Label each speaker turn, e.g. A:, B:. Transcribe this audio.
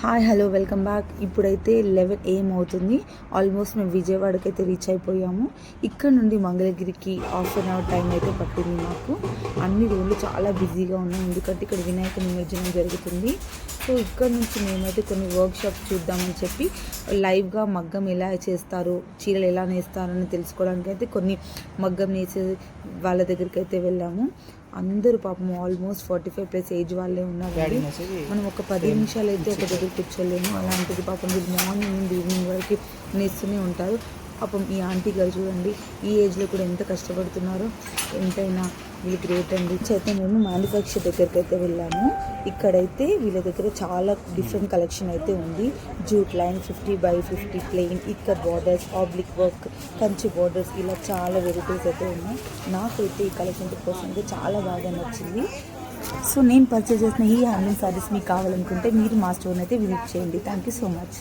A: Hi hello welcome back. ఇప్పుడైతే 11 AM అవుతుంది. Almost మేము విజయవాడకి అయితే రీచ్ అయిపోయాము. ఇక్కడ నుండి మంగళగిరికి హాఫ్ అన్ అవర్ టైం అయితే పట్టింది మాకు. అన్ని రోజులు చాలా బిజీగా ఉన్నాం, ఎందుకంటే ఇక్కడ వినాయక నిమజ్జనం జరుగుతుంది. సో ఇక్కడ నుంచి మేమైతే కొన్ని వర్క్షాప్స్ చూద్దామని చెప్పి లైవ్గా మగ్గం ఎలా చేస్తారు, చీరలు ఎలా నేస్తారని తెలుసుకోవడానికి అయితే కొన్ని మగ్గం నేసే వాళ్ళ దగ్గరికి అయితే వెళ్ళాము. అందరూ పాపం ఆల్మోస్ట్ 45+ ఏజ్ వాళ్ళే ఉన్నారు. మనం ఒక 10 నిమిషాలు అయితే ఒక దగ్గర కూర్చోలేము. అలాంటిది పాపం వీళ్ళు మార్నింగ్ నుండి ఈవినింగ్ వరకు నేస్తూనే ఉంటారు. పాపం ఈ ఆంటీ గారు చూడండి, ఈ ఏజ్లో కూడా ఎంత కష్టపడుతున్నారో. ఎంతైనా వీళ్ళు గ్రేట్ అండి. అయితే మేము మ్యానుఫ్యాక్చర్ దగ్గరికి అయితే వెళ్ళాము. ఇక్కడైతే వీళ్ళ దగ్గర చాలా డిఫరెంట్ కలెక్షన్ అయితే ఉంది. జూట్ లైన్, 50x50 ప్లెయిన్, ఇక్కడ borders, oblique work, Kanchi borders, ఇలా చాలా వెరైటీస్ అయితే ఉన్నాయి. నాకైతే ఈ కలెక్షన్ కోసం అయితే చాలా బాగా నచ్చింది. సో నేను పర్చేస్ చేసిన ఈ హ్యాండ్లూమ్ సారీస్ మీకు కావాలనుకుంటే మీరు మా స్టోర్ని అయితే విజిట్ చేయండి. Thank you so much.